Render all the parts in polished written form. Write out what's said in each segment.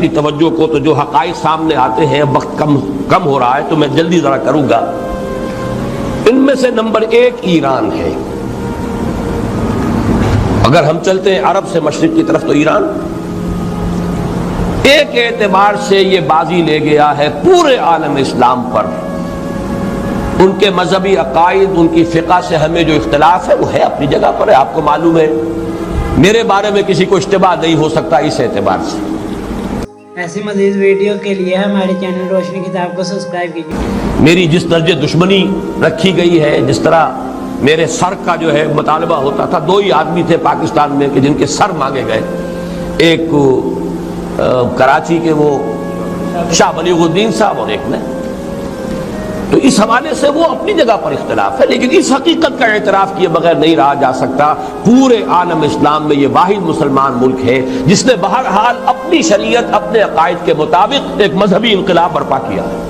توجہ کو، تو جو حقائق سامنے آتے ہیں، وقت کم ہو رہا ہے تو میں جلدی ذرا کروں گا۔ ان میں سے نمبر 1 ایران ہے۔ اگر ہم چلتے ہیں عرب سے مشرق کی طرف تو ایران ایک اعتبار سے یہ بازی لے گیا ہے پورے عالم اسلام پر۔ ان کے مذہبی عقائد، ان کی فقہ سے ہمیں جو اختلاف ہے وہ ہے اپنی جگہ پر ہے، آپ کو معلوم ہے، میرے بارے میں کسی کو اشتباہ نہیں ہو سکتا اس اعتبار سے۔ ایسی مزید ویڈیو کے لیے ہمارے چینل روشنی کتاب کو سبسکرائب کیجیے۔ میری جس درجے دشمنی رکھی گئی ہے، جس طرح میرے سر کا جو ہے مطالبہ ہوتا تھا، 2 ہی آدمی تھے پاکستان میں کہ جن کے سر مانگے گئے، ایک کراچی کے وہ شاہ بلیغ الدین صاحب اور ایک نے، تو اس حوالے سے وہ اپنی جگہ پر اختلاف ہے، لیکن اس حقیقت کا اعتراف کیے بغیر نہیں رہا جا سکتا، پورے عالم اسلام میں یہ واحد مسلمان ملک ہے جس نے بہرحال اپنی شریعت، اپنے عقائد کے مطابق ایک مذہبی انقلاب برپا کیا ہے،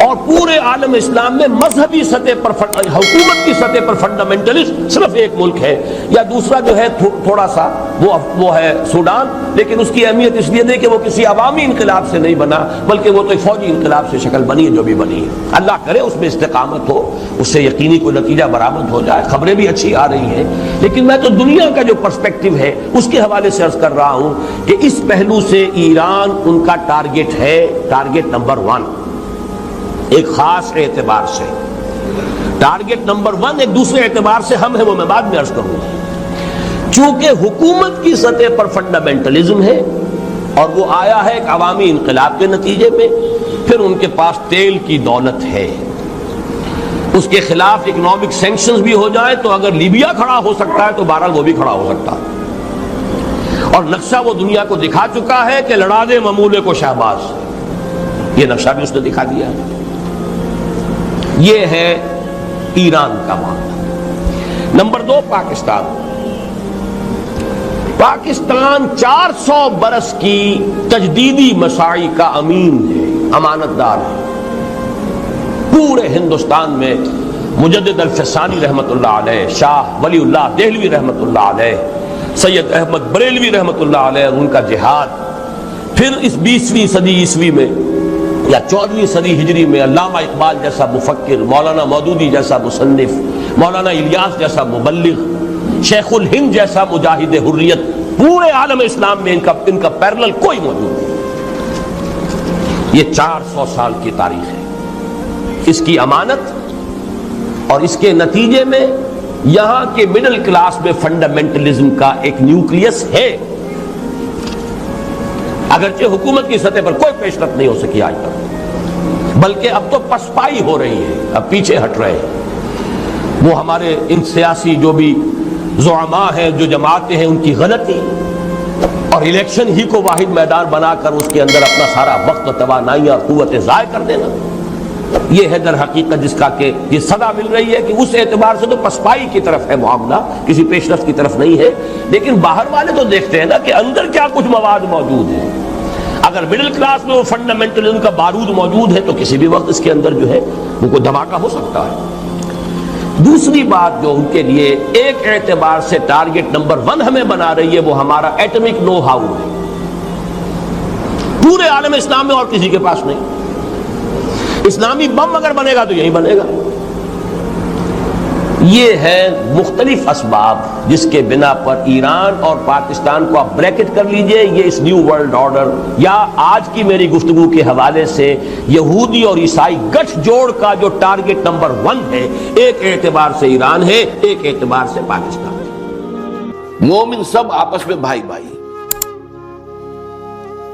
اور پورے عالم اسلام میں مذہبی سطح پر، حکومت کی سطح پر فنڈامنٹلسٹ صرف ایک ملک ہے، یا دوسرا جو ہے تھوڑا سا وہ ہے سوڈان، لیکن اس کی اہمیت اس لیے نہیں کہ وہ کسی عوامی انقلاب سے نہیں بنا، بلکہ وہ تو ایک فوجی انقلاب سے شکل بنی ہے جو بھی بنی ہے۔ اللہ کرے اس میں استقامت ہو، اس سے یقینی کوئی نتیجہ برآمد ہو جائے، خبریں بھی اچھی آ رہی ہیں، لیکن میں تو دنیا کا جو پرسپیکٹو ہے اس کے حوالے سے عرض کر رہا ہوں کہ اس پہلو سے ایران ان کا ٹارگٹ ہے، ٹارگٹ نمبر 1 ایک خاص اعتبار سے۔ ٹارگٹ نمبر 1 ایک دوسرے اعتبار سے ہم ہے، وہ میں بعد میں عرض کروں گا۔ چونکہ حکومت کی سطح پر فنڈامنٹلزم ہے اور وہ آیا ہے ایک عوامی انقلاب کے نتیجے میں، پھر ان کے پاس تیل کی دولت ہے، اس کے خلاف اکنامک سینکشنز بھی ہو جائیں تو اگر لیبیا کھڑا ہو سکتا ہے تو بہرحال وہ بھی کھڑا ہو سکتا ہے، اور نقشہ وہ دنیا کو دکھا چکا ہے کہ لڑا دے ممولے کو شہباز، یہ نقشہ بھی اس نے دکھا دیا ہے۔ یہ ہے ایران کا معاملہ۔ نمبر 2 پاکستان۔ پاکستان 400 برس کی تجدیدی مساعی کا امین ہے، امانت دار ہے۔ پورے ہندوستان میں مجدد الفسانی رحمۃ اللہ علیہ، شاہ ولی اللہ دہلوی رحمۃ اللہ علیہ، سید احمد بریلوی رحمۃ اللہ علیہ، ان کا جہاد، پھر اس 20ویں صدی عیسوی میں یا 14ویں صدی ہجری میں علامہ اقبال جیسا مفکر، مولانا مودودی جیسا مصنف، مولانا الیاس جیسا مبلغ، شیخ الہند جیسا مجاہد حریت، پورے عالم اسلام میں ان کا پیرلل کوئی موجود نہیں۔ یہ 400 سال کی تاریخ ہے، اس کی امانت، اور اس کے نتیجے میں یہاں کے مڈل کلاس میں فنڈامنٹلزم کا ایک نیوکلیس ہے، اگرچہ حکومت کی سطح پر کوئی پیش رفت نہیں ہو سکی آج تک، بلکہ اب تو پسپائی ہو رہی ہے، اب پیچھے ہٹ رہے ہیں۔ وہ ہمارے ان سیاسی جو بھی زعماء ہیں، جو جماعتیں ہیں، ان کی غلطی اور الیکشن ہی کو واحد میدان بنا کر اس کے اندر اپنا سارا وقت و توانائیاں اور قوتیں ضائع کر دینا، یہ ہے در حقیقت جس کا کہ یہ صدا مل رہی ہے کہ اس اعتبار سے تو پسپائی کی طرف ہے معاملہ، کسی پیش رفت کی طرف نہیں ہے۔ لیکن باہر والے تو دیکھتے ہیں نا کہ اندر کیا کچھ مواد موجود ہے۔ اگر مڈل کلاس میں وہ فنڈامنٹلزم کا بارود موجود ہے تو کسی بھی وقت اس کے اندر جو ہے وہ کوئی دھماکہ ہو سکتا ہے۔ دوسری بات جو ان کے لیے ایک اعتبار سے ٹارگٹ نمبر 1 ہمیں بنا رہی ہے، وہ ہمارا ایٹمک نو ہاؤ ہے، پورے عالم اسلام میں اور کسی کے پاس نہیں۔ اسلامی بم اگر بنے گا تو یہی بنے گا۔ یہ ہے مختلف اسباب جس کے بنا پر ایران اور پاکستان کو آپ بریکٹ کر لیجئے، یہ اس نیو ورلڈ آرڈر یا آج کی میری گفتگو کے حوالے سے یہودی اور عیسائی گٹھ جوڑ کا جو ٹارگٹ نمبر 1 ہے، ایک اعتبار سے ایران ہے، ایک اعتبار سے پاکستان ہے۔ مومن سب آپس میں بھائی بھائی،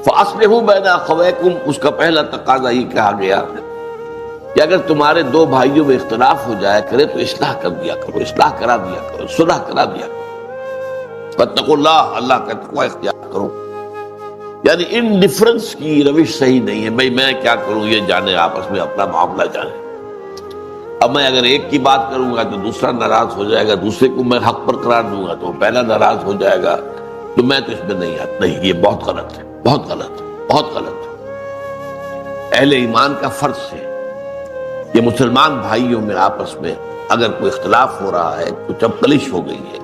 فَأَصْلِحُوا بَيْنَ أَخَوَيْكُمْ، اس کا پہلا تقاضا یہ کہا گیا کہ اگر تمہارے 2 بھائیوں میں اختلاف ہو جائے کرے تو اصلاح کر دیا کرو، اصلاح کرا دیا کرو، صلح کرا دیا کرو۔ فاتقوا اللہ، اللہ کا تقوی اختیار کرو۔ یعنی ان ڈفرنس کی روش صحیح نہیں ہے، بھئی میں کیا کروں یہ جانے، آپس میں اپنا معاملہ جانے۔ اب میں اگر ایک کی بات کروں گا تو دوسرا ناراض ہو جائے گا، دوسرے کو میں حق پر قرار دوں گا تو پہلا ناراض ہو جائے گا، تو میں تو اس میں نہیں آتا۔ نہیں، یہ بہت غلط ہے، بہت غلط ہے، بہت غلط ہے۔ اہل ایمان کا فرض ہے یہ مسلمان بھائیوں میں آپس میں اگر کوئی اختلاف ہو رہا ہے، کچھ اب کلش ہو گئی ہے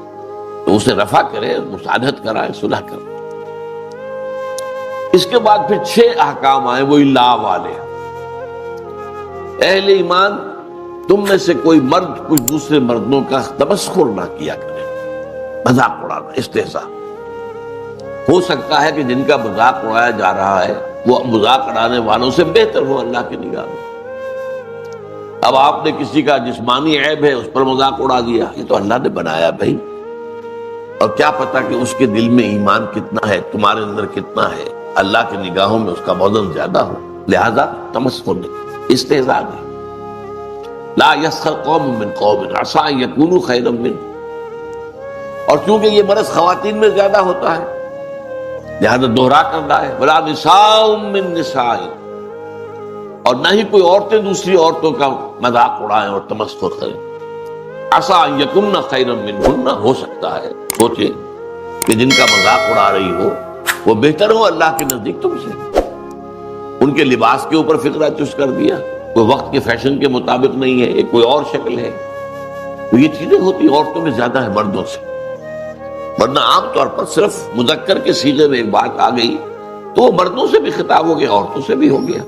تو اسے رفع کرے، مصالحت کرائے، صلح کرے۔ اس کے بعد پھر 6 احکام آئے وہی لا والے. اہل ایمان تم میں سے کوئی مرد کچھ دوسرے مردوں کا تمسخر نہ کیا کرے، مذاق اڑانا، استہزاء. ہو سکتا ہے کہ جن کا مذاق اڑایا جا رہا ہے وہ مذاق اڑانے والوں سے بہتر ہو اللہ کی نگاہ میں. اب آپ نے کسی کا جسمانی عیب ہے اس پر مذاق اڑا دیا، یہ تو اللہ نے بنایا بھائی، اور کیا پتا کہ اس کے دل میں ایمان کتنا ہے، تمہارے اندر کتنا ہے، اللہ کی نگاہوں میں اس کا وزن زیادہ ہو. لہذا تمسخر نہیں، استہزاء نہیں. لا یسخر قوم من قوم عسى ان یکونوا خیرا منهم. اور چونکہ یہ مرض خواتین میں زیادہ ہوتا ہے لہذا دوہرا کرنا ہے. ولا نساء من نساء، اور نہ ہی کوئی عورتیں دوسری عورتوں کا مذاق اڑائیں اور تمسخر کریں. عسى ان یکن خیرا منهن، ہو سکتا ہے سوچے کہ جن کا مذاق اڑا رہی ہو وہ بہتر ہو اللہ کے نزدیک تم سے. ان کے لباس کے اوپر فطرہ چست کر دیا، کوئی وقت کے فیشن کے مطابق نہیں ہے، ایک کوئی اور شکل ہے. تو یہ چیزیں ہوتی عورتوں میں زیادہ ہے مردوں سے. ورنہ عام طور پر صرف مذکر کے صیغے میں ایک بات آ گئی تو وہ مردوں سے بھی خطاب ہو گیا، عورتوں سے بھی ہو گیا.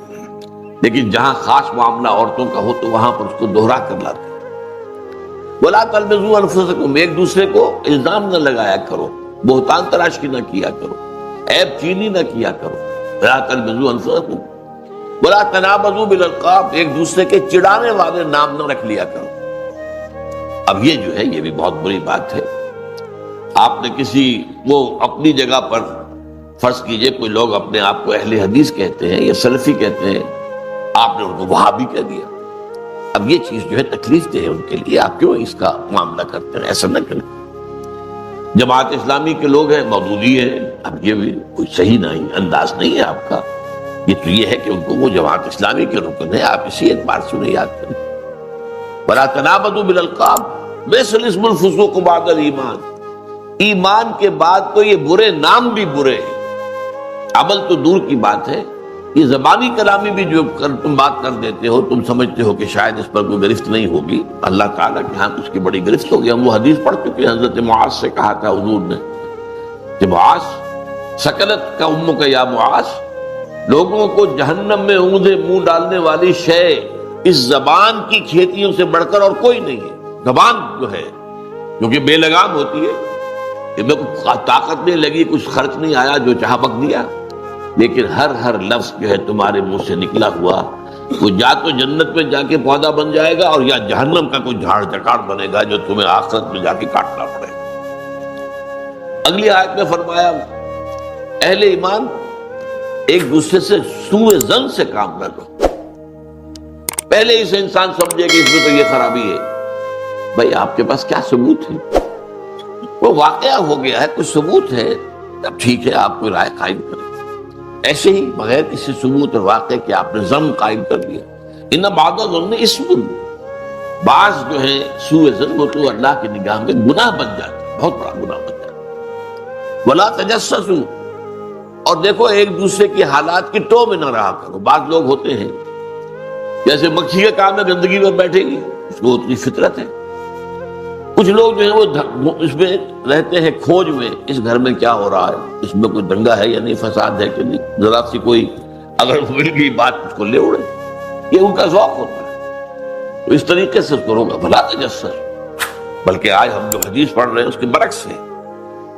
لیکن جہاں خاص معاملہ عورتوں کا ہو تو وہاں پر اس کو دوہرا کر لاتے. وَلَا تَلْمِزُوا أَنفُسَكُمْ، ایک دوسرے کو الزام نہ لگایا کرو، بہتان تراشی نہ کیا کرو، عیب چینی نہ کیا کرو. وَلَا تَلْمِزُوا أَنفُسَكُمْ وَلَا تَنَابَزُوا بِالْأَلْقَابِ، ایک دوسرے کے چڑھانے والے نام نہ رکھ لیا کرو. اب یہ جو ہے یہ بھی بہت بری بات ہے. آپ نے کسی وہ اپنی جگہ پر فرض کیجئے کوئی لوگ اپنے آپ کو اہل حدیث کہتے ہیں یا سلفی کہتے ہیں، آپ نے ان کو وہابی کہہ دیا. اب یہ چیز جو ہے تکلیف دہ ہے ان کے لیے، آپ کیوں اس کا معاملہ کرتے ہیں؟ ایسا نہ کریں. جماعت اسلامی کے لوگ ہیں، مودودی ہیں، اب یہ بھی کوئی صحیح نہیں انداز نہیں ہے آپ کا. یہ تو یہ ہے کہ ان کو وہ جماعت اسلامی کے رکن ہے، آپ اسی اعتبار سے انہیں یاد کریں. وَلَا تَنَابَزُوا بِالْأَلْقَابِ بِئْسَ الِاسْمُ الْفُسُوقُ بَعْدَ الْإِيمَانِ، ایمان کے بعد تو یہ برے نام بھی برے ہیں. عمل تو دور کی بات ہے، یہ زبانی کلامی بھی جو تم بات کر دیتے ہو، تم سمجھتے ہو کہ شاید اس پر کوئی گرفت نہیں ہوگی، اللہ تعالیٰ کے ہاں اس کی بڑی گرفت ہوگی. ہم وہ حدیث پڑھ چکے ہیں، حضرت معاذ سے کہا تھا حضور نے کہ معاذ سکلت کا امک یا معاذ، لوگوں کو جہنم میں اونگھے منہ ڈالنے والی شے اس زبان کی کھیتیوں سے بڑھ کر اور کوئی نہیں ہے. زبان جو ہے کیونکہ بے لگام ہوتی ہے، کہ میں طاقت نہیں لگی، کچھ خرچ نہیں آیا، جو چاہا بک دیا. لیکن ہر لفظ جو ہے تمہارے منہ سے نکلا ہوا وہ یا تو جنت میں جا کے پودا بن جائے گا اور یا جہنم کا کوئی جھاڑ جکاڑ بنے گا جو تمہیں آخرت میں جا کے کاٹنا پڑے گا. اگلی آیت میں فرمایا اہل ایمان ایک دوسرے سے سوء ظن سے کام نہ لو. پہلے ہی سے انسان سمجھے کہ اس میں تو یہ خرابی ہے. بھائی آپ کے پاس کیا ثبوت ہے؟ وہ واقعہ ہو گیا ہے، کچھ ثبوت ہے، اب ٹھیک ہے آپ کوئی رائے قائم کریں. ایسے ہی بغیر کسی ثبوت اور واقعے کے آپ نے ظن قائم کر دیا. ان بعض الظن اسم، بعض جو ہے سوء ظن وہ تو اللہ کی نگاہ میں گناہ بن جاتا ہے، بہت بڑا گناہ بن جاتا ہے. ولا تجسسوا، اور دیکھو ایک دوسرے کی حالات کی ٹو میں نہ رہا کرو. بعض لوگ ہوتے ہیں جیسے مکھی کا کام ہے گندگی میں بیٹھے گی، اس کو اتنی فطرت ہے. کچھ لوگ جو ہیں وہ اس میں رہتے ہیں کھوج میں، اس گھر میں کیا ہو رہا ہے، اس میں کوئی دنگا ہے یا نہیں، فساد ہے کہ نہیں، ذرا سی کوئی اگر مل گئی بات اس کو لے اڑے. یہ ان کا ذوق ہوتا ہے. تو اس طریقے سے کرو گا بھلا تجسس. بلکہ آج ہم جو حدیث پڑھ رہے ہیں اس کے برعکس ہے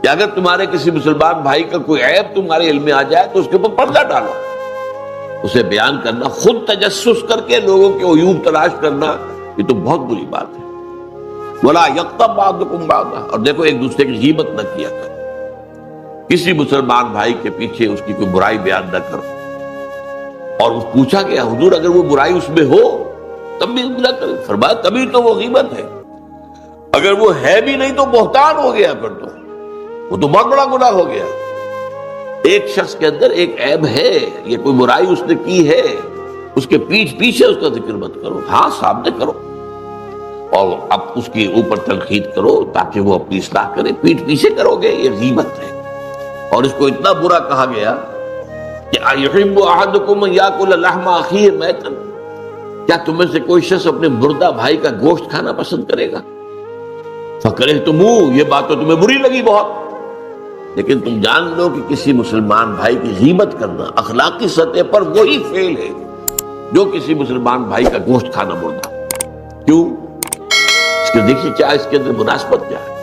کہ اگر تمہارے کسی مسلمان بھائی کا کوئی عیب تمہارے علم میں آ جائے تو اس کے اوپر پردہ ڈالو، اسے بیان کرنا، خود تجسس کر کے لوگوں کے عیوب تلاش کرنا، یہ تو بہت بری بات ہے. وَلَا يَغْتَبْ بَعْضُكُمْ بَعْضًا، اور دیکھو ایک دوسرے کی غیبت نہ کیا کرو. کسی مسلمان بھائی کے پیچھے اس کی کوئی برائی بیان نہ کرو. اور پوچھا کہ حضور اگر وہ برائی اس میں ہو تب بھی نہ کرو. فرمایا تبھی تو وہ غیبت ہے، اگر وہ ہے بھی نہیں تو بہتان ہو گیا، پھر تو وہ تو بہت بڑا گناہ ہو گیا. ایک شخص کے اندر ایک عیب ہے، یہ کوئی برائی اس نے کی ہے، اس کے پیچھے اس کا ذکر مت کرو. ہاں سامنے کرو اور اب اس کے اوپر تنقید کرو تاکہ وہ اپنی اصلاح کرے. پیٹھ پیچھے کرو گے یہ غیبت ہے. اور اس کو اتنا برا کہا گیا کہ اَيُحِبُّ أَحَدُكُمْ أَن يَأْكُلَ لَحْمَ أَخِيهِ مَيْتًا، کیا تم میں سے کوئی شخص اپنے مردہ بھائی کا گوشت کھانا پسند کرے گا؟ فَكَرِهْتُمُوهُ، یہ بات تو تمہیں بری لگی بہت. لیکن تم جان لو کہ کسی مسلمان بھائی کی غیبت کرنا اخلاقی سطح پر وہی فعل ہے جو کسی مسلمان بھائی کا گوشت کھانا مردہ. کیوں؟ اس کے دیکھیے کیا اس کے اندر مناسبت کیا ہے.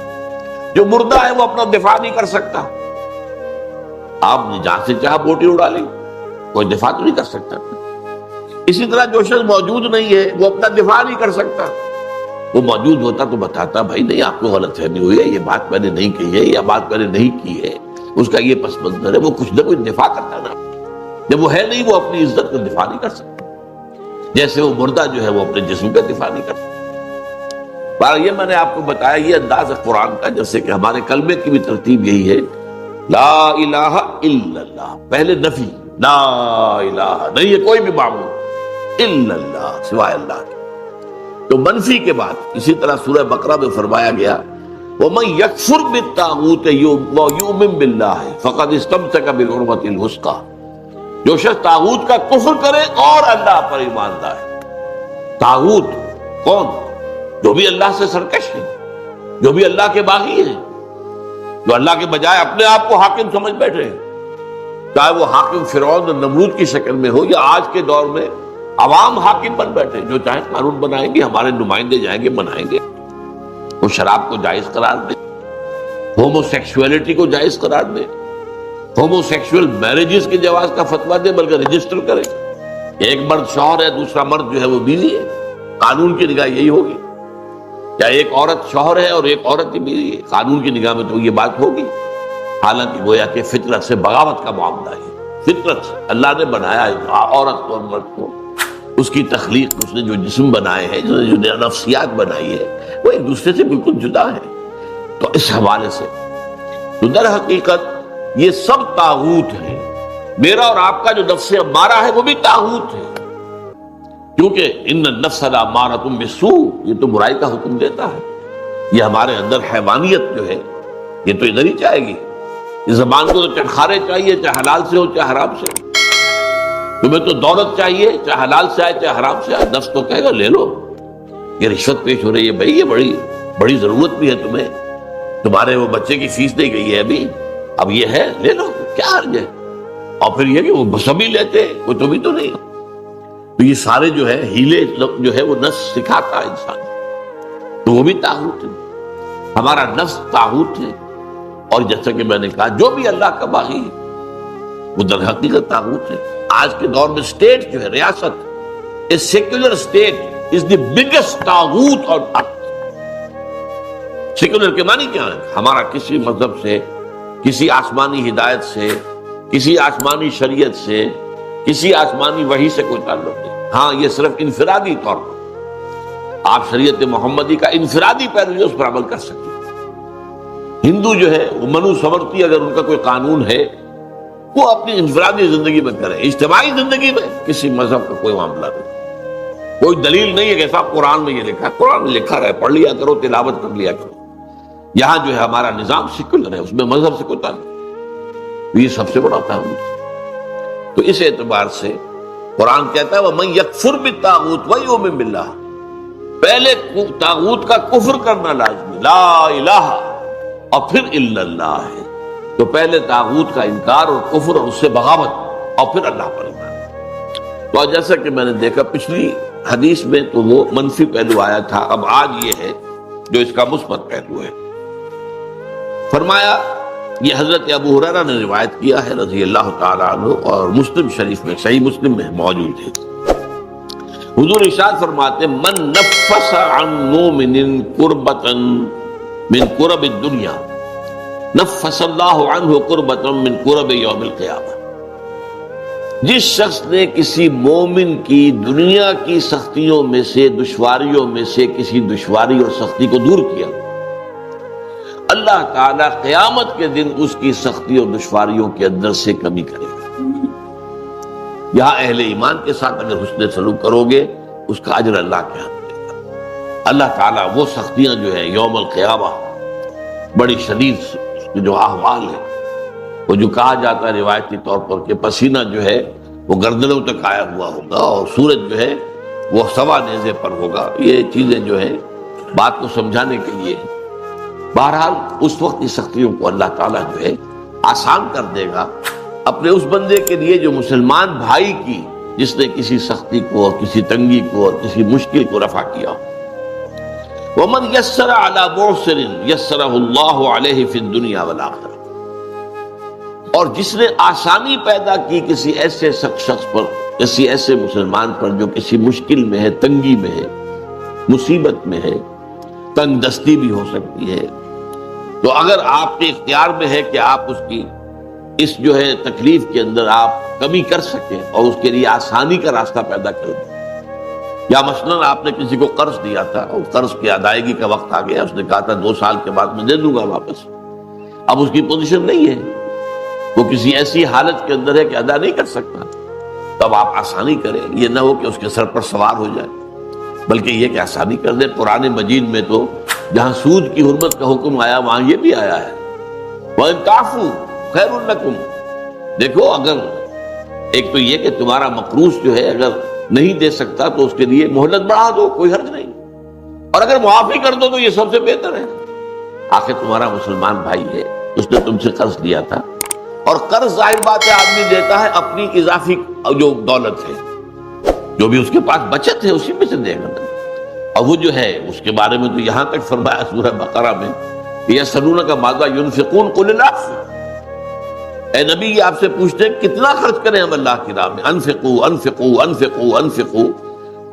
جو مردہ ہے وہ اپنا دفاع نہیں کر سکتا. آپ نے جہاں سے چاہا بوٹی اڑا لی، کوئی دفاع تو نہیں کر سکتا. اسی طرح جو شخص موجود نہیں ہے وہ اپنا دفاع نہیں کر سکتا. وہ موجود ہوتا تو بتاتا بھائی نہیں آپ کو غلط فہمی ہوئی ہے، یہ بات میں نے نہیں کہی ہے، یہ بات میں نے نہیں کی ہے، اس کا یہ پس منظر ہے. وہ کچھ نہ کچھ دفاع کرتا نا. جب وہ ہے نہیں وہ اپنی عزت کا دفاع نہیں کر سکتا، جیسے وہ مردہ جو ہے وہ اپنے جسم کا دفاع نہیں کر سکتا. بار یہ میں نے آپ کو بتایا یہ انداز ہے قرآن کا، جیسے کہ ہمارے کلمے کی بھی ترتیب یہی ہے لا الہ الا اللہ. پہلے نفی، لا الہ نہیں ہے کوئی بھی معبود الا اللہ سوائے اللہ کے. تو منفی کے بعد اسی طرح سورہ بقرہ میں فرمایا گیا وَمَن يَكْفُرْ بِالطَّاغُوتِ وَيُؤْمِن بِاللَّهِ فَقَدِ اسْتَمْسَكَ بِالْعُرْوَةِ الْوُثْقَىٰ. جو شخص طاغوت کا کفر کرے اور اللہ پر ایمان لائے. طاغوت کون؟ جو بھی اللہ سے سرکش ہے، جو بھی اللہ کے باغی ہیں، جو اللہ کے بجائے اپنے آپ کو حاکم سمجھ بیٹھے ہیں، چاہے وہ حاکم فرعون اور نمرود کی شکل میں ہو یا آج کے دور میں عوام حاکم بن بیٹھے جو چاہے قانون بنائیں گے، ہمارے نمائندے جائیں گے بنائیں گے. وہ شراب کو جائز قرار دیں، ہومو سیکسولیٹی کو جائز قرار دیں، ہومو سیکسول میرجز کے جواز کا فتویٰ دیں، بلکہ رجسٹر کریں. ایک مرد شوہر ہے، دوسرا مرد جو ہے وہ بیوی ہے. قانون کی نگاہ یہی ہوگی. کیا ایک عورت شوہر ہے اور ایک عورت کی بیوی ہے؟ قانون کی نگاہ میں تو یہ بات ہوگی. حالانکہ گویا کہ فطرت سے بغاوت کا معاملہ ہے. فطرت سے اللہ نے بنایا عورت کو اور مرد کو، اس کی تخلیق، اس نے جو جسم بنائے ہیں، جو نفسیات بنائی ہے، وہ ایک دوسرے سے بالکل جدا ہے. تو اس حوالے سے تو در حقیقت یہ سب طاغوت ہیں. میرا اور آپ کا جو نفس امارہ ہے وہ بھی طاغوت ہے، کیونکہ ان النفس لامارۃ بالسوء، یہ تو برائی کا حکم دیتا ہے. یہ ہمارے اندر حیوانیت جو ہے یہ تو ادھر ہی چاہے گی. اس زبان کو تو چاہے کھارے چاہیے، چاہے حلال سے ہو چاہے حرام سے ہو. تمہیں تو دولت چاہیے، چاہے حلال سے آئے چاہے حرام سے آئے. نفس تو کہے گا لے لو، یہ رشوت پیش ہو رہی ہے بھائی، یہ بڑی ضرورت بھی ہے تمہیں، تمہارے وہ بچے کی فیس نہیں گئی ہے ابھی، اب یہ ہے لے لو، کیا حرج ہے. اور پھر یہ کہ وہ سبھی لیتے، وہ تمہیں تو نہیں. تو یہ سارے جو ہے ہیلے جو ہے وہ نفس سکھاتا ہے انسان، تو وہ بھی طاغوت ہے. ہمارا نفس طاغوت ہے. اور جیسا کہ میں نے کہا جو بھی اللہ کا باغی ہے وہ در حقیقت طاغوت ہے. آج کے دور میں اسٹیٹ جو ہے، ریاست، a secular state is the biggest طاغوت on earth. Secular کے معنی کیا ہے؟ ہمارا کسی مذہب سے، کسی آسمانی ہدایت سے، کسی آسمانی شریعت سے، کسی آسمانی وحی سے کوئی تعلق نہیں. ہاں یہ صرف انفرادی طور پر آپ شریعت محمدی کا انفرادی پیروی اس پر عمل کر سکتے. ہندو جو ہے وہ منو سمرتی، اگر ان کا کوئی قانون ہے وہ اپنی انفرادی زندگی میں کرے. اجتماعی زندگی میں کسی مذہب کا کوئی معاملہ نہیں، کوئی دلیل نہیں ہے کہ صاحب قرآن میں یہ لکھا ہے. قرآن میں لکھا رہے، پڑھ لیا کرو، تلاوت کر لیا کرو. یہاں جو ہے ہمارا نظام سیکولر ہے، اس میں مذہب سے کوئی تعلق نہیں. یہ سب سے بڑا تعلق ہے. تو اس اعتبار سے قرآن کہتا ہے وَمَن يَكْفُرْ بِالطَّاغُوتِ وَيُؤْمِن بِاللَّهِ. پہلے طاغوت کا کفر کرنا لازمی، لا الہ، اور پھر الا اللہ ہے. تو پہلے طاغوت کا انکار اور کفر اور اس سے بغاوت، اور پھر اللہ پر ایمان. تو جیسا کہ میں نے دیکھا پچھلی حدیث میں تو وہ منفی پہلو آیا تھا، اب آج یہ ہے جو اس کا مثبت پہلو ہے. فرمایا یہ حضرت ابو ہریرہ نے روایت کیا ہے رضی اللہ تعالیٰ عنہ، اور مسلم شریف میں، صحیح مسلم میں موجود ہے. حضور ارشاد فرماتے من نفس عن مومن کربۃ من کرب الدنیا نفس اللہ عنہ کربۃ من کرب یوم القیامہ. جس شخص نے کسی مومن کی دنیا کی سختیوں میں سے، دشواریوں میں سے کسی دشواری اور سختی کو دور کیا، اللہ تعالیٰ قیامت کے دن اس کی سختی اور دشواریوں کے اندر سے کمی کرے گا. یہاں اہل ایمان کے ساتھ اگر حسن سلوک کرو گے اس کا اجر اللہ کے ہاتھ دے گا. اللہ تعالیٰ وہ سختیاں جو ہے یوم القیامہ بڑی شدید جو احوال ہے، وہ جو کہا جاتا ہے روایتی طور پر کہ پسینہ جو ہے وہ گردنوں تک آیا ہوا ہوگا اور سورج جو ہے وہ سوا نیزے پر ہوگا. یہ چیزیں جو ہے بات کو سمجھانے کے لیے. بہرحال اس وقت کی سختیوں کو اللہ تعالیٰ جو ہے آسان کر دے گا اپنے اس بندے کے لیے جو مسلمان بھائی کی جس نے کسی سختی کو اور کسی تنگی کو اور کسی مشکل کو رفع کیا ہو۔ وَمَنْ يَسَّرَ عَلَى مُعْسِرٍ يَسَّرَهُ اللَّهُ عَلَيْهِ فِي الدُّنْيَا وَالْآخِرَةِ، اور جس نے آسانی پیدا کی کسی ایسے شخص پر، کسی ایسے مسلمان پر جو کسی مشکل میں ہے، تنگی میں ہے، مصیبت میں ہے، تنگ دستی بھی ہو سکتی ہے، تو اگر آپ کے اختیار میں ہے کہ آپ اس کی اس جو ہے تکلیف کے اندر آپ کمی کر سکیں اور اس کے لیے آسانی کا راستہ پیدا کر دیں، یا مثلاً آپ نے کسی کو قرض دیا تھا اور قرض کی ادائیگی کا وقت آ گیا، اس نے کہا تھا 2 سال کے بعد میں دے دوں گا واپس، اب اس کی پوزیشن نہیں ہے، وہ کسی ایسی حالت کے اندر ہے کہ ادا نہیں کر سکتا، تب آپ آسانی کریں، یہ نہ ہو کہ اس کے سر پر سوار ہو جائے، بلکہ یہ کہ آسانی کر دیں۔ قرآن مجید میں تو جہاں سود کی حرمت کا حکم آیا وہاں یہ بھی آیا ہے وَإِن تَعْفُوا خَيْرٌ لَكُمْ۔ دیکھو، اگر ایک تو یہ کہ تمہارا مقروض جو ہے اگر نہیں دے سکتا تو اس کے لیے مہلت بڑھا دو، کوئی حرج نہیں، اور اگر معافی کر دو تو یہ سب سے بہتر ہے۔ آخر تمہارا مسلمان بھائی ہے، اس نے تم سے قرض لیا تھا، اور قرض ظاہر بات ہے آدمی دیتا ہے اپنی اضافی جو دولت ہے، جو بھی اس کے پاس بچت ہے اسی میں سے دے گا، اور وہ جو ہے اس کے بارے میں تو یہاں تک فرمایا سورہ بقرہ میں یسألونک ماذا ينفقون قل العفو، اے نبی یہ آپ سے پوچھتے ہیں کتنا خرچ کریں ہم اللہ کی راہ میں، انفقوا انفقوا انفقوا انفقوا،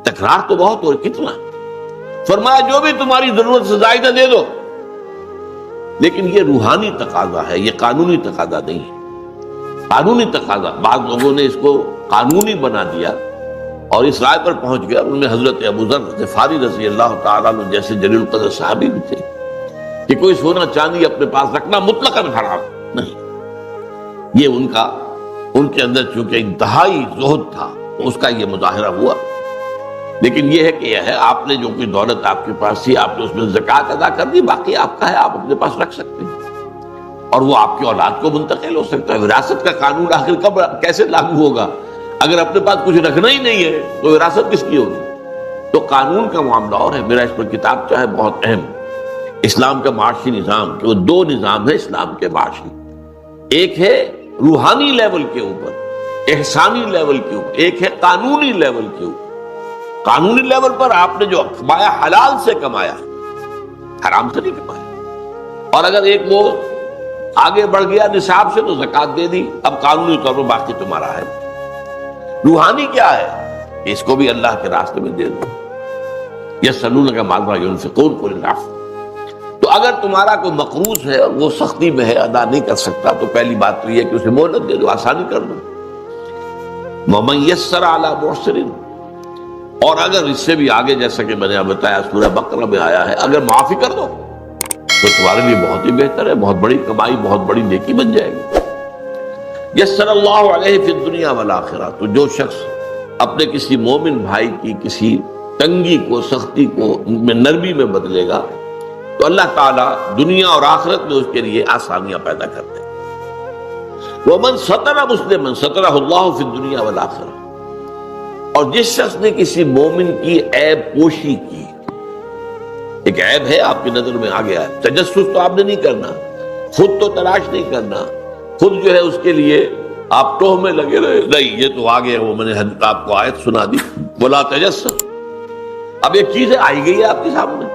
تکرار تو بہت ہو، کتنا؟ فرمایا جو بھی تمہاری ضرورت سے زائدہ دے دو، لیکن یہ روحانی تقاضا ہے، یہ قانونی تقاضا نہیں ہے۔ قانونی تقاضا بعض لوگوں نے اس کو قانونی بنا دیا اور اس رائے پر پہنچ گیا، ان میں حضرت ابو ذر غفاری رضی اللہ تعالیٰ عنہ جیسے جلیل القدر صحابی بھی تھے، کہ کوئی سونا چاندی اپنے پاس رکھنا مطلقاً حرام نہیں، یہ ان کے اندر چونکہ انتہائی زہد تھا تو اس کا یہ مظاہرہ ہوا، لیکن یہ ہے کہ یہ ہے آپ نے جو کوئی دولت آپ کے پاس تھی آپ نے اس میں زکوٰۃ ادا کر دی، باقی آپ کا ہے، آپ اپنے پاس رکھ سکتے ہیں، اور وہ آپ کی اولاد کو منتقل ہو سکتا ہے۔ وراثت کا قانون آخر کب کیسے لاگو ہوگا؟ اگر اپنے پاس کچھ رکھنا ہی نہیں ہے تو وراثت کس کی ہوگی؟ تو قانون کا معاملہ اور ہے، میرا اس پر کتاب چاہے بہت اہم اسلام کا معاشی نظام، کہ وہ 2 نظام ہے اسلام کے معاشی، ایک ہے روحانی لیول کے اوپر، احسانی لیول کے اوپر، ایک ہے قانونی لیول کے اوپر۔ قانونی لیول پر آپ نے جو کمایا حلال سے کمایا، حرام سے نہیں کمایا، اور اگر ایک وہ آگے بڑھ گیا نصاب سے تو زکوٰۃ دے دی، اب قانونی طور پر باقی تمہارا ہے۔ روحانی کیا ہے کہ اس کو بھی اللہ کے راستے میں دے دو، یسألونک ماذا ينفقون قل العفو۔ تو اگر تمہارا کوئی مقروض ہے اور وہ سختی میں ہے، ادا نہیں کر سکتا، تو پہلی بات تو یہ کہ اسے مہلت دے دو، آسانی کر دو۔ وَمَن يَسَّرَ عَلَى مُعْسِرٍ، اور اگر اس سے بھی آگے جیسا کہ میں نے بتایا سورہ بقرہ میں آیا ہے، اگر معافی کر دو تو تمہارے لیے بہت ہی بہتر ہے، بہت بڑی کمائی، بہت بڑی نیکی بن جائے گی۔ یسر اللہ علیہ فی الدنیا والآخرہ، تو جو شخص اپنے کسی مومن بھائی کی کسی تنگی کو، سختی کو میں نرمی میں بدلے گا تو اللہ تعالیٰ دنیا اور آخرت میں اس کے لیے آسانیاں پیدا کرتے ہیں۔ وَمَنْ سَتَرَ مُسْلِمًا سَتَرَهُ اللَّهُ فِي الدُّنْيَا وَالْآخِرَةِ، اور جس شخص نے کسی مومن کی عیب پوشی کی، ایک عیب ہے آپ کی نظر میں آ گیا ہے، تجسس تو آپ نے نہیں کرنا، خود تو تلاش نہیں کرنا، خود جو ہے اس کے لیے آپ ٹوہ میں لگے رہے، نہیں یہ تو آگے وہ میں نے آپ کو آیت سنا دی، وَلَا تَجَسَّسُوا۔ اب ایک چیز ہے آئی گئی ہے آپ کے سامنے،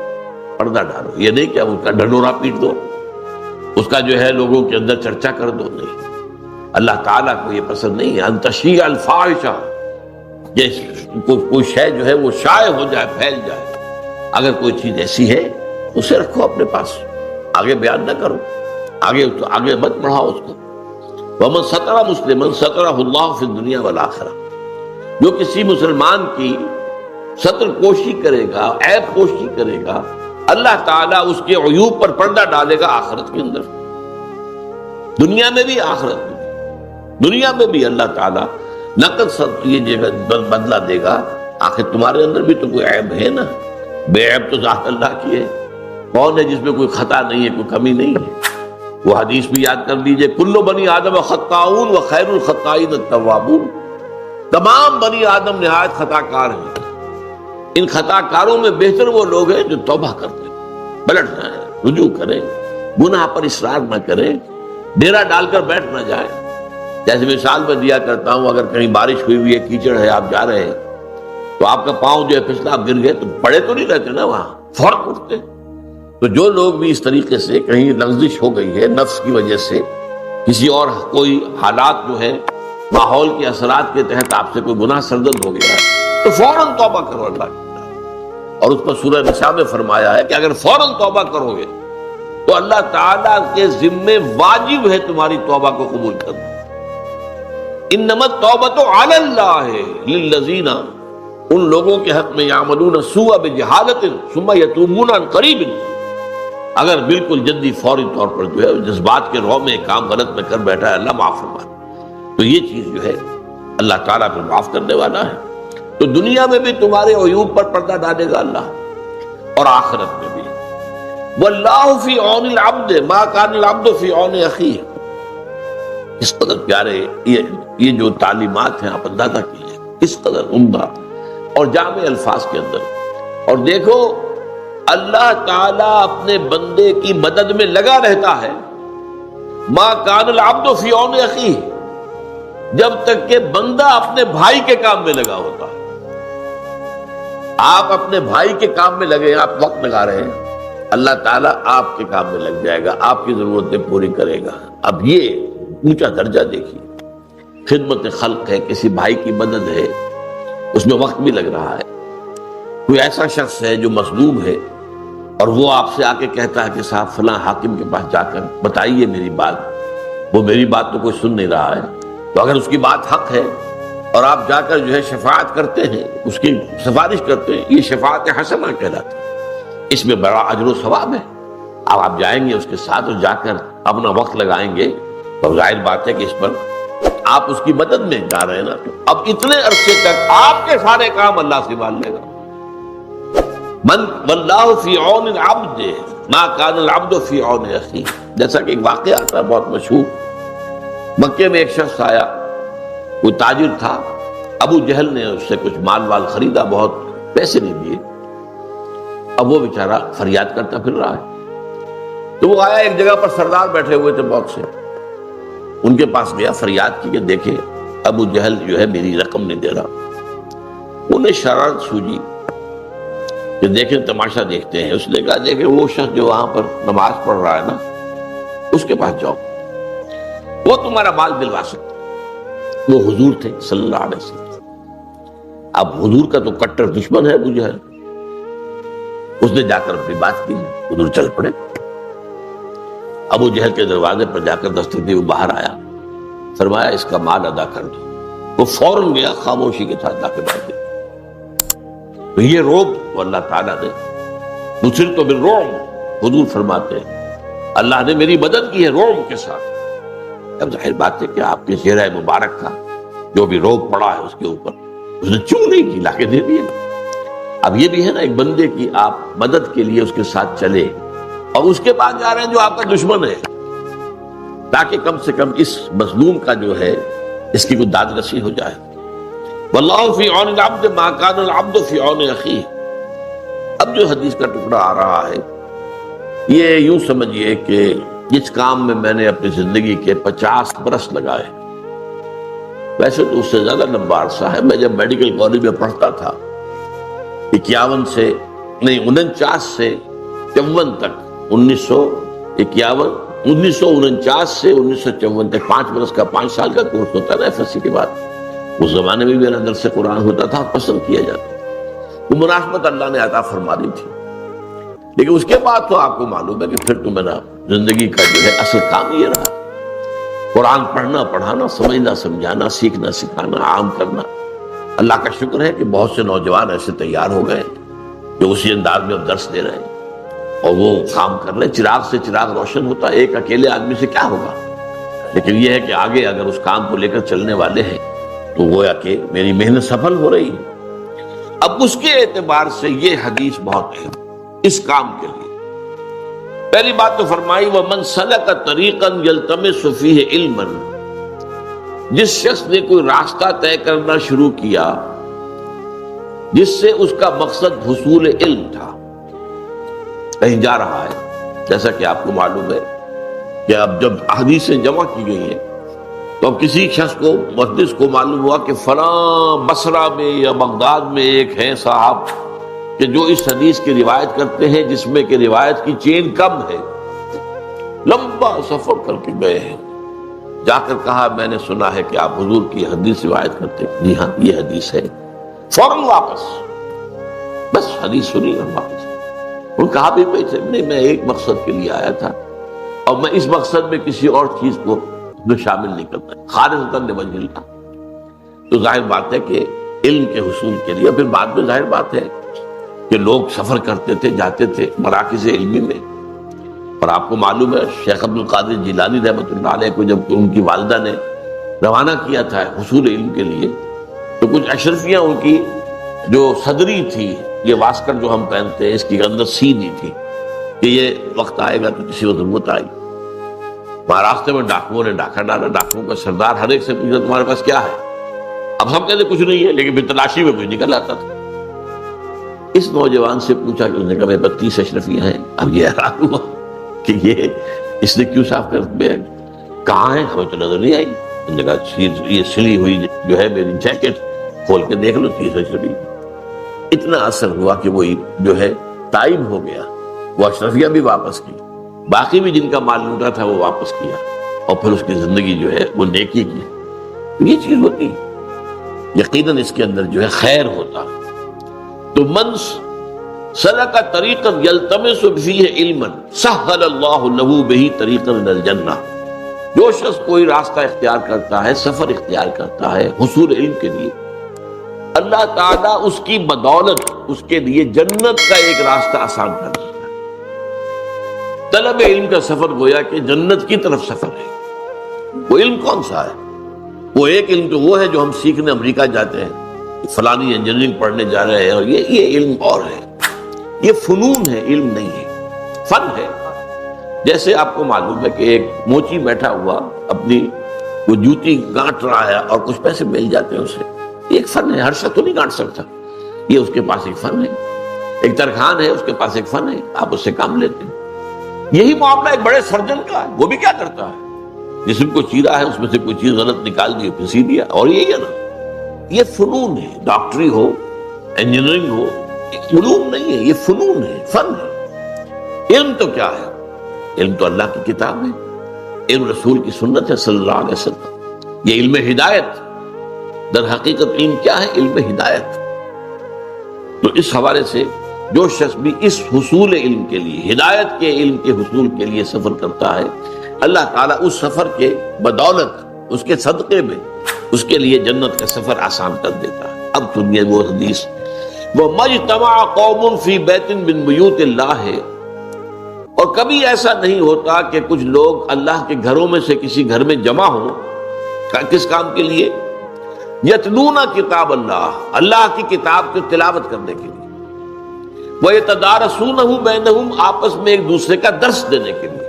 پردہ ڈالو، یہ نہیں کہ اس کا ڈنڈورا پیٹ دو، اس کا جو ہے لوگوں کے اندر چرچا کر دو، نہیں، اللہ تعالیٰ کو یہ پسند نہیں ہے ان تشیع الفاحشہ، یہ کوئی شے جو ہے وہ شائع ہو جائے، پھیل جائے۔ اگر کوئی چیز ایسی ہے اسے رکھو اپنے پاس، آگے بیان نہ کرو، آگے مت بڑھاؤ اس کو۔ وَمَنْ سَتَرَ مُسْلِمًا سَتَرَهُ اللَّهُ فِي الدُّنْيَا وَالْآخِرَةِ، جو کسی مسلمان کی ستر پوشی کرے گا، عیب پوشی کرے گا، اللہ تعالیٰ اس کے عیوب پر پردہ ڈالے گا آخرت کے اندر، دنیا میں بھی آخرت میں بھی۔ دنیا میں بھی اللہ تعالیٰ نقد سب یہ جگہ بدلہ دے گا، آخر تمہارے اندر بھی تو کوئی عیب ہے نا، بے عیب تو ذات اللہ کی ہے، کون ہے جس میں کوئی خطا نہیں ہے، کوئی کمی نہیں ہے؟ وہ حدیث بھی یاد کر لیجئے، کل بنی آدم خطاؤن و خیر الخطائین التوابون، تمام بنی آدم نہایت خطا کار ہیں، ان خطا کاروں میں بہتر وہ لوگ ہیں جو توبہ کرتے ہیں، پلٹ جائیں، رجوع کریں، گناہ پر اصرار نہ کریں، ڈیرا ڈال کر بیٹھ نہ جائیں. جیسے مثال میں دیا کرتا ہوں، اگر کہیں بارش ہوئی ہوئی ہے، کیچڑ ہے، آپ جا رہے ہیں تو آپ کا پاؤں جو ہے پھسلا، آپ گر گئے تو پڑے تو نہیں رہتے نا وہاں، فوراً اٹھتے. تو جو لوگ بھی اس طریقے سے کہیں لغزش ہو گئی ہے نفس کی وجہ سے، کسی اور کوئی حالات جو ہے ماحول کے اثرات کے تحت آپ سے کوئی گناہ سرزد ہو گیا ہے، تو فوراً توبہ کرو اللہ کی طرف. اور اس پر سورہ نساء میں فرمایا ہے کہ اگر فوراً توبہ کرو گے تو اللہ تعالیٰ کے ذمے واجب ہے تمہاری توبہ کو قبول کرنا. انما التوبۃ علی اللہ للذین، ان لوگوں کے حق میں یعملون السوء بجہالۃ ثم یتوبون عن قریب، اگر بالکل جلدی فوری طور پر جو ہے جذبات کے رو میں ایک کام غلط میں کر بیٹھا ہے، اللہ معاف فرما، تو یہ چیز جو ہے اللہ تعالیٰ پہ معاف کرنے والا ہے. تو دنیا میں بھی تمہارے عیوب پر پردہ ڈالے گا اللہ، اور آخرت میں بھی. واللہ فی عون العبد ما کان العبد فی عون اخیہ. اس قدر پیارے یہ جو تعلیمات ہیں آپ اندازہ کیجیے کس قدر عمدہ اور جامع الفاظ کے اندر. اور دیکھو اللہ تعالیٰ اپنے بندے کی مدد میں لگا رہتا ہے. ما کان العبد فی عون اخیہ، جب تک کہ بندہ اپنے بھائی کے کام میں لگا ہوتا ہے. آپ اپنے بھائی کے کام میں لگے ہیں، آپ وقت لگا رہے ہیں، اللہ تعالیٰ آپ کے کام میں لگ جائے گا، آپ کی ضرورتیں پوری کرے گا. اب یہ اونچا درجہ دیکھیے، خدمت خلق ہے، کسی بھائی کی مدد ہے، اس میں وقت بھی لگ رہا ہے. کوئی ایسا شخص ہے جو مظلوم ہے اور وہ آپ سے آ کے کہتا ہے کہ صاحب فلاں حاکم کے پاس جا کر بتائیے میری بات، وہ میری بات تو کوئی سن نہیں رہا ہے. تو اگر اس کی بات حق ہے اور آپ جا کر جو ہے شفاعت کرتے ہیں، اس کی سفارش کرتے ہیں، یہ شفاعت حسنہ کہلاتی ہے. اس میں بڑا اجر و ثواب ہے. اب آپ جائیں گے اس کے ساتھ اور جا کر اپنا وقت لگائیں گے تو ظاہر بات ہے کہ اس پر آپ اس کی مدد میں جا رہے ہیں نا. تو اب اتنے عرصے تک آپ کے سارے کام اللہ سنبھال لے گا. من واللہ فی عون العبد ما کان العبد فی عون اخیہ. جیسا کہ ایک واقعہ آتا ہے بہت مشہور. مکے میں ایک شخص آیا، وہ تاجر تھا. ابو جہل نے اس سے کچھ مال وال خریدا، بہت پیسے نہیں دیے. اب وہ بیچارہ فریاد کرتا پھر رہا ہے. تو وہ آیا، ایک جگہ پر سردار بیٹھے ہوئے تھے بہت سے، ان کے پاس گیا، فریاد کی کہ دیکھیں ابو جہل جو ہے میری رقم نہیں دے رہا. انہیں شرارت سوجی کہ دیکھیں تماشا دیکھتے ہیں. اس نے کہا دیکھیں وہ شخص جو وہاں پر نماز پڑھ رہا ہے نا، اس کے پاس جاؤ، وہ تمہارا مال دلوا سکتا. وہ حضور تھے صلی اللہ علیہ وسلم. اب حضور کا تو کٹر دشمن ہے ابو جہل. اس نے جا کر اپنی بات کی، حضور چل پڑے. ابو جہل کے دروازے پر جا کر دستک دی، وہ باہر آیا، فرمایا اس کا مال ادا کر دو. وہ فوراً گیا، خاموشی کے ساتھ جا کے بیٹھ گیا. تو یہ روب تو اللہ تعالیٰ نے نصرت تو بالرعب، حضور فرماتے ہیں اللہ نے میری مدد کی ہے روب کے ساتھ. اب ظاہر بات ہے کہ آپ کے چہرہ مبارک کا جو بھی روب پڑا ہے اس کے اوپر اس نے چوں نہیں کی، لا کے دے دیا. اب یہ بھی ہے نا ایک بندے کی آپ مدد کے لیے اس کے ساتھ چلے اور اس کے بعد جا رہے ہیں جو آپ کا دشمن ہے، تاکہ کم سے کم اس مظلوم کا جو ہے اس کی کوئی داد رسی ہو جائے. واللہ فی عون العبد ما کان العبد فی عون اخیہ. اب جو حدیث کا ٹکڑا آ رہا ہے یہ یوں سمجھیے کہ جس کام میں میں نے اپنی زندگی کے 50 برس لگائے، ویسے تو اس سے زیادہ لمبا عرصہ ہے. میں جب میڈیکل کالج میں پڑھتا تھا 49 سے 54 تک، 1949 سے 1954 تک 5 برس کا 5 سال کا کورس ہوتا ہے ایف ایس سی کے بعد. اس زمانے میں میرا درس قرآن ہوتا تھا، پسند کیا جاتا. وہ مناسبت اللہ نے عطا فرما دی تھی. لیکن اس کے بعد تو آپ کو معلوم ہے کہ پھر تو میرا زندگی کا جو ہے اصل کام یہ رہا، قرآن پڑھنا پڑھانا، سمجھنا سمجھانا، سیکھنا سکھانا، عام کرنا. اللہ کا شکر ہے کہ بہت سے نوجوان ایسے تیار ہو گئے جو اسی انداز میں اب درس دے رہے ہیں اور وہ کام کر رہے ہیں. چراغ سے چراغ روشن ہوتا ہے، ایک اکیلے آدمی سے کیا ہوگا. لیکن یہ ہے کہ آگے اگر اس کام کو لے کر چلنے والے ہیں تو گویا کہ میری محنت سفل ہو رہی ہے. اب اس کے اعتبار سے یہ حدیث بہت اہم اس کام کے لیے. پہلی بات تو فرمائی وَمَنْ سَلَكَ طَرِيقًا يَلْتَمِسُ فِيهِ عِلْمًا. جس شخص نے کوئی راستہ طے کرنا شروع کیا جس سے اس کا مقصد حصول علم تھا، کہیں جا رہا ہے، جیسا کہ آپ کو معلوم ہے کہ اب جب حدیثیں جمع کی گئی ہیں تو اب کسی شخص کو محدث کو معلوم ہوا کہ فلاں بصرہ میں یا بغداد میں ایک ہے صاحب کہ جو اس حدیث کی روایت کرتے ہیں جس میں کہ روایت کی چین کم ہے، لمبا سفر کر کے گئے ہیں، جا کر کہا میں نے سنا ہے کہ آپ حضور کی حدیث روایت کرتے ہیں، جی ہاں یہ حدیث ہے، فوراً واپس، بس حدیث سنی اور واپس۔ ان کہا بھی نہیں میں ایک مقصد کے لیے آیا تھا اور میں اس مقصد میں کسی اور چیز کو شامل نہیں کرتا، خالصۃً لوجہ اللہ۔ تو ظاہر بات ہے کہ علم کے حصول کے لیے، پھر بعد میں ظاہر بات ہے کہ لوگ سفر کرتے تھے، جاتے تھے مراکز علمی میں، اور آپ کو معلوم ہے شیخ عبد القادر جیلانی رحمۃ اللہ علیہ کو جب ان کی والدہ نے روانہ کیا تھا حصول علم کے لیے، تو کچھ اشرفیاں ان کی جو صدری تھی، یہ واسکٹ جو ہم پہنتے ہیں اس کی اندر سیدھی تھی کہ یہ وقت آئے گا تو کسی کو ضرورت آئی۔ وہاں راستے میں ڈاکوؤں نے ڈاکہ ڈالا، ڈاکوؤں کا سردار ہر ایک سے پوچھا تمہارے پاس کیا ہے؟ اب ہم کہتے کچھ نہیں ہے، لیکن پھر تلاشی میں کچھ نکل آتا تھا۔ اس نوجوان سے پوچھا کہ اس نے کہا میرے 32 اشرفیاں ہیں۔ اب یہ حیران ہوا کہ یہ اس نے کیوں صاف کر دیا، کہاں ہے؟ ہمیں تو نظر نہیں آئی۔ اس نے کہا یہ سلی ہوئی جو ہے میری جیکٹ کھول کے دیکھ لو 30 اشرفی۔ اتنا اثر ہوا کہ وہ جو ہے تائب ہو گیا، وہ اشرفیہ بھی واپس کی، باقی بھی جن کا مال لوٹا تھا وہ واپس کیا، اور پھر اس کی زندگی جو ہے وہ نیکی کی۔ یہ چیز ہوتی یقیناً اس کے اندر جو ہے خیر ہوتا۔ تو من سلک طریقا یلتمس فیہ علما سہل اللہ لہ بہ طریقا الی الجنہ، جو شخص کوئی راستہ اختیار کرتا ہے، سفر اختیار کرتا ہے حصول علم کے لیے، اللہ تعالیٰ اس کی بدولت اس کے لیے جنت کا ایک راستہ آسان کر دیتا ہے۔ طلب علم کا سفر گویا کہ جنت کی طرف سفر ہے۔ وہ علم کون سا ہے؟ وہ ایک علم تو وہ ہے جو ہم سیکھنے امریکہ جاتے ہیں، فلانی انجینئرنگ پڑھنے جا رہے ہیں، اور یہ علم اور ہے، یہ فنون ہے، علم نہیں ہے، فن ہے۔ جیسے آپ کو معلوم ہے کہ ایک موچی بیٹھا ہوا اپنی وہ جوتی گانٹ رہا ہے اور کچھ پیسے مل جاتے ہیں اسے، یہ ایک فن ہے، ہر شخص تو نہیں گانٹ سکتا، یہ اس کے پاس ایک فن ہے۔ ایک ترخان ہے، اس کے پاس ایک فن ہے، آپ اس سے کام لیتے ہیں۔ یہی معاملہ ایک بڑے سرجن کا ہے، وہ بھی کیا کرتا ہے، جسم کو چیرا ہے اس میں سے کوئی چیز غلط نکال دی پھنسی دیا، اور یہی ہے نا، یہ فنون ہے، ڈاکٹری ہو، انجینئرنگ ہو، علوم نہیں ہے، یہ فنون ہے، فن ہے۔ علم تو کیا ہے؟ علم تو اللہ کی کتاب ہے، علم رسول کی سنت ہے صلی اللہ علیہ وسلم، یہ علم ہدایت۔ در حقیقت علم کیا ہے؟ علم ہدایت۔ تو اس حوالے سے جو شخص بھی اس حصول علم کے لیے، ہدایت کے علم کے حصول کے لیے سفر کرتا ہے، اللہ تعالیٰ اس سفر کے بدولت، اس کے صدقے میں اس کے لیے جنت کا سفر آسان کر دیتا ہے۔ اب سنیے وہ حدیث، وَمَجْتَمَعَ قَوْمٌ فِي بَيْتٍ مِّن بُيُوتِ اللَّهِ، اور کبھی ایسا نہیں ہوتا کہ کچھ لوگ اللہ کے گھروں میں سے کسی گھر میں جمع ہوں، کس کام کے لیے؟ یتلون کتاب اللہ، اللہ کی کتاب کی تلاوت کرنے کے لیے، وَيَتَدَارَسُونَهُ بَيْنَهُمْ، آپس میں ایک دوسرے کا درس دینے کے لیے۔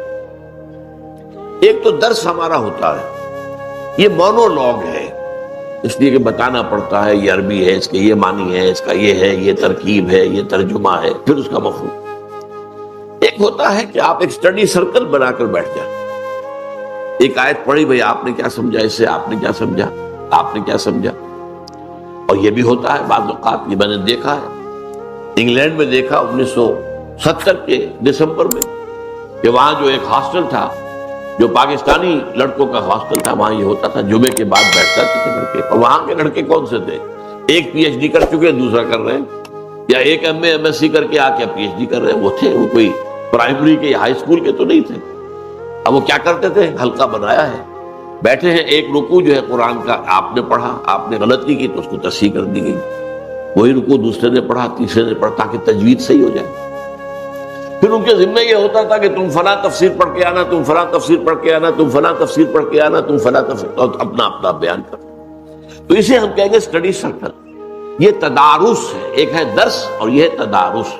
ایک تو درس ہمارا ہوتا ہے، یہ مونولوگ ہے، اس لیے کہ بتانا پڑتا ہے، یہ عربی ہے، اس کے یہ معنی ہے، اس کا یہ ہے، یہ ترکیب ہے، یہ ترجمہ ہے، پھر اس کا مفہوم۔ ایک ہوتا ہے کہ آپ ایک اسٹڈی سرکل بنا کر بیٹھ جائیں، ایک آیت پڑھی، بھئی آپ نے کیا سمجھا اس سے، آپ نے کیا سمجھا، آپ نے کیا سمجھا۔ اور یہ بھی ہوتا ہے بعض اوقات، یہ میں نے دیکھا ہے، انگلینڈ میں دیکھا 1970 کے دسمبر میں، کہ وہاں جو ایک ہاسٹل تھا، جو پاکستانی لڑکوں کا ہاسٹل تھا، وہاں یہ ہوتا تھا جمعے کے بعد بیٹھتا تھے لڑکے، اور وہاں کے لڑکے کون سے تھے؟ ایک پی ایچ ڈی کر چکے، دوسرا کر رہے ہیں، یا ایک M A M S C کر کے آ کے پی ایچ ڈی کر رہے ہیں۔ وہ تھے، وہ کوئی پرائمری کے یا ہائی اسکول کے تو نہیں تھے۔ اب وہ کیا کرتے تھے؟ حلقہ بنایا ہے، بیٹھے ہیں، ایک رکوع جو ہے قرآن کا آپ نے پڑھا، آپ نے غلطی کی تو اس کو تصحیح کر دی گئی، وہی رکوع دوسرے نے پڑھا، تیسرے نے پڑھا، تاکہ تجوید صحیح ہو جائے۔ پھر ان کے ذمہ یہ ہوتا تھا کہ تم فلاں تفسیر پڑھ کے آنا، تم فلاں تفسیر پڑھ کے آنا، تم فلاں تفسیر پڑھ کے آنا، تم فلاں تفسیر، اور اپنا اپنا بیان کر۔ تو اسے ہم کہیں گے اسٹڈی سرکل۔ یہ تدارس ہے، ایک ہے درس اور یہ ہے تدارس۔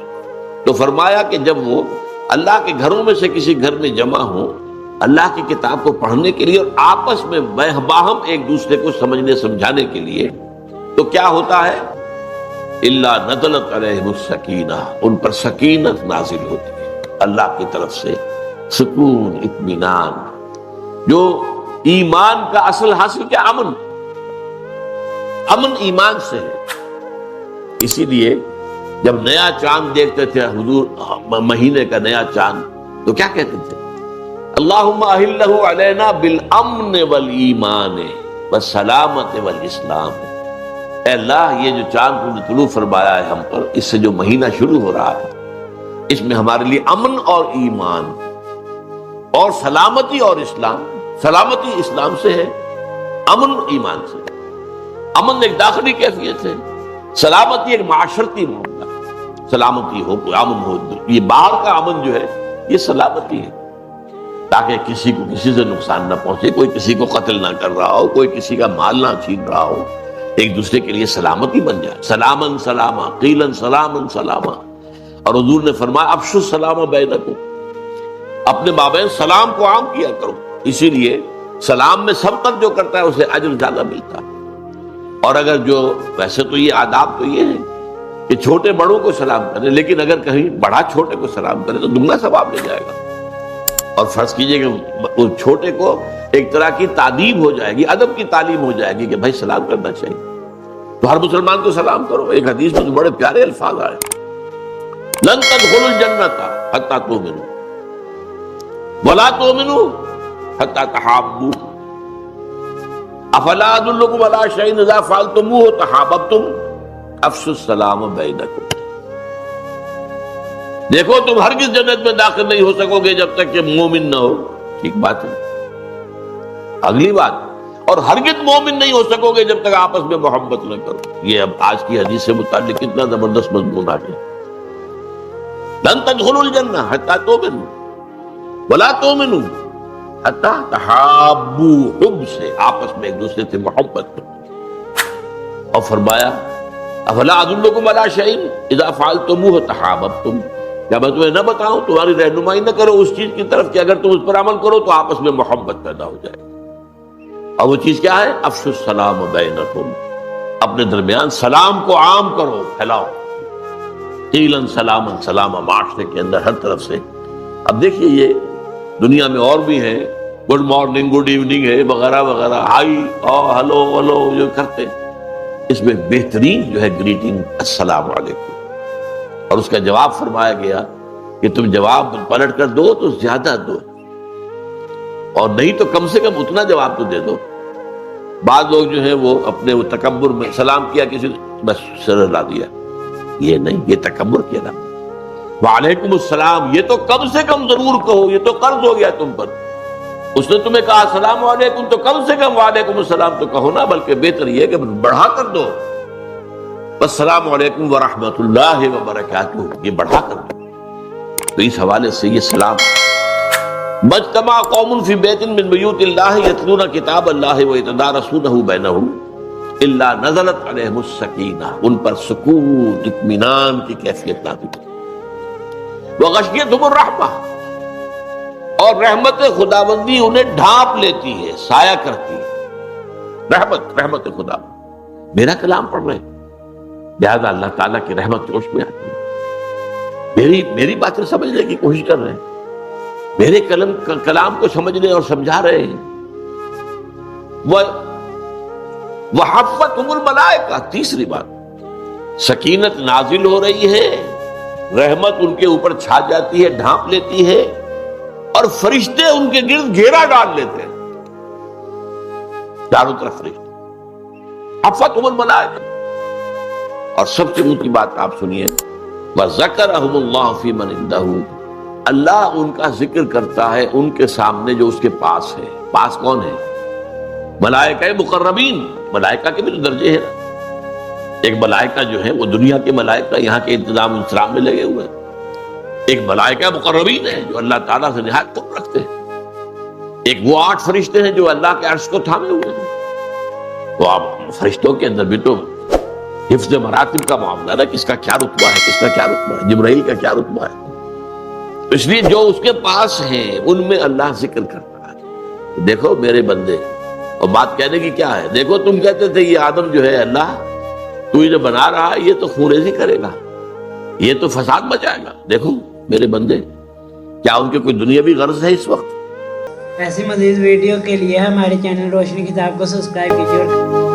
تو فرمایا کہ جب وہ اللہ کے گھروں میں سے کسی گھر میں جمع ہوں اللہ کی کتاب کو پڑھنے کے لیے اور آپس میں باہم ایک دوسرے کو سمجھنے سمجھانے کے لیے، تو کیا ہوتا ہے؟ الا نزلت علیہم السکینہ، ان پر سکینت نازل ہوتی ہے، اللہ کی طرف سے سکون، اطمینان، جو ایمان کا اصل حاصل کیا؟ امن. امن ایمان سے ہے. اسی لیے جب نیا چاند دیکھتے تھے حضور، مہینے کا نیا چاند، تو کیا کہتے تھے؟ اللہم اہلہ علینا بالامن والایمان والسلامت والاسلام. اے اللہ، یہ جو چاند تو نے طلوع فرمایا ہے ہم پر، اس سے جو مہینہ شروع ہو رہا ہے، اس میں ہمارے لیے امن اور ایمان اور سلامتی اور اسلام. سلامتی اسلام سے ہے، امن ایمان سے. امن ایک داخلی کیفیت ہے، سلامتی ایک معاشرتی معاملہ. سلامتی ہو، امن ہو، یہ باہر کا امن جو ہے یہ سلامتی ہے، تاکہ کسی کو کسی سے نقصان نہ پہنچے، کوئی کسی کو قتل نہ کر رہا ہو، کوئی کسی کا مال نہ چھین رہا ہو، ایک دوسرے کے لیے سلامتی بن جائے. سلامن سلاما قیلن سلامن سلاما. اور حضور نے فرمایا افشوا السلام بینکم، اپنے مابین سلام کو عام کیا کرو. اسی لیے سلام میں سبقت جو کرتا ہے اسے اجر زیادہ ملتا ہے. اور اگر جو ویسے تو یہ آداب تو یہ ہے کہ چھوٹے بڑوں کو سلام کرے، لیکن اگر کہیں بڑا چھوٹے کو سلام کرے تو دگنا ثواب مل جائے گا. اور فرض کیجئے کہ اس چھوٹے کو ایک طرح کی تعلیم ہو جائے گی، ادب کی تعلیم ہو جائے گی کہ بھائی سلام کرنا چاہیے، تو ہر مسلمان کو سلام کرو. ایک حدیث میں بڑے پیارے الفاظ آئے، لن تدخلوا الجنۃ حتی تؤمنوا ولا تؤمنوا حتی تحابوا افلا ادلکم علی شیء اذا فعلتموه تحاببتم افشوا السلام بینکم. دیکھو تم ہرگز جنت میں داخل نہیں ہو سکو گے جب تک کہ مومن نہ ہو. ٹھیک بات ہے. اگلی بات، اور ہرگز مومن نہیں ہو سکو گے جب تک آپس میں محبت نہ کرو. یہ اب آج کی حدیث سے متعلق کتنا زبردست مضمون آ گیا. لن تدخلوا الجنہ حتی تؤمنوا ولا تؤمنوا حتی تحابوا، حب سے آپس میں ایک دوسرے سے محبت کرو. اور فرمایا افلا ادلکم علی شیء اذا فعلتموه تحاببتم، کیا میں تمہیں نہ بتاؤں، تمہاری رہنمائی نہ کرو اس چیز کی طرف کہ اگر تم اس پر عمل کرو تو آپس میں محبت پیدا ہو جائے. اور وہ چیز کیا ہے؟ افشوا السلام بینکم، اپنے درمیان سلام کو عام کرو، پھیلاؤ. قیلن سلامن سلاما، معاشرے کے اندر ہر طرف سے. اب دیکھیے یہ دنیا میں اور بھی ہیں، گڈ مارننگ، گڈ ایوننگ ہے وغیرہ وغیرہ، ہائی اور ہلو ہلو جو کرتے. اس میں بہترین جو ہے گریٹنگ السلام علیکم. اور اس کا جواب فرمایا گیا کہ تم جواب پلٹ کر دو تو زیادہ دو، اور نہیں تو کم سے کم اتنا جواب تو دے دو. بعض لوگ جو ہیں وہ اپنے وہ تکبر میں سلام کیا کسی نے، بس سر ہلا دیا. یہ نہیں، یہ تکبر کیا نا. وعلیکم السلام یہ تو کم سے کم ضرور کہو، یہ تو قرض ہو گیا تم پر. اس نے تمہیں کہا السلام علیکم تو کم سے کم وعلیکم السلام تو کہو نا، بلکہ بہتر یہ کہ بڑھا کر دو. السلام علیکم ورحمۃ اللہ وبرکاتہ، یہ بڑھا کر دو. تو اس حوالے سے یہ سلام، مجتمع قوم فی بیت من بیوت اللہ یتلون کتاب اللہ ویتدارسونہ بینہم الا نزلت علیہم السکینہ، ان پر سکون، اطمینان کی کیفیت نازل ہوئی. وغشیتہم الرحمہ، اور رحمت خداوندی انہیں ڈھانپ لیتی ہے، سایہ کرتی ہے. رحمت خدا. میرا کلام پڑھ رہے ہیں، لہذا اللہ تعالیٰ کی رحمت جوش میں آتی ہے. میری باتیں سمجھنے کی کوشش کر رہے ہیں، میرے کلام کو سمجھنے اور سمجھا رہے ہیں. وحفتہم الملائکہ، تیسری بات، سکینت نازل ہو رہی ہے، رحمت ان کے اوپر چھا جاتی ہے، ڈھانپ لیتی ہے، اور فرشتے ان کے گرد گھیرا ڈال لیتے ہیں، چاروں طرف فرشتے. حفتہم الملائکہ. اور سب سے اونچی بات آپ سنیے، وَذَكَرَهُمُ اللَّهُ فِي مَنْ عِندَهُ، اللہ ان کا ذکر کرتا ہے ان کے سامنے جو اس کے پاس ہے. پاس کون ہے؟ ملائکہ مقربین. ملائکہ کے بھی تو درجے ہیں نا. ایک ملائکہ جو ہے وہ دنیا کے ملائکہ یہاں کے انتظام انسلام میں لگے ہوئے ہیں. ایک ملائکہ مقربین ہے جو اللہ تعالیٰ سے نہایت قرب رکھتے ہیں. ایک وہ 8 فرشتے ہیں جو اللہ کے عرش کو تھامے ہوئے ہیں. تو آپ فرشتوں کے اندر بھی تو حفظ مراتب کا معاملہ ہے، کس کا کیا رتبہ ہے، کس کا کیا رتبہ ہے، جبرائیل کا کیا رتبہ ہے. اس لیے جو اس کے پاس ہیں ان میں اللہ ذکر کرتا ہے. دیکھو میرے بندے، اور بات کہنے کی کیا ہے، دیکھو تم کہتے تھے یہ آدم جو ہے اللہ تو یہ جو بنا رہا ہے یہ تو خونریزی کرے گا، یہ تو فساد مچائے گا. دیکھو میرے بندے، کیا ان کے کوئی دنیاوی غرض ہے اس وقت؟ ایسی مزید ویڈیو کے لیے ہمارے چینل روشنی کتاب کو سبسکرائب کیجیے اور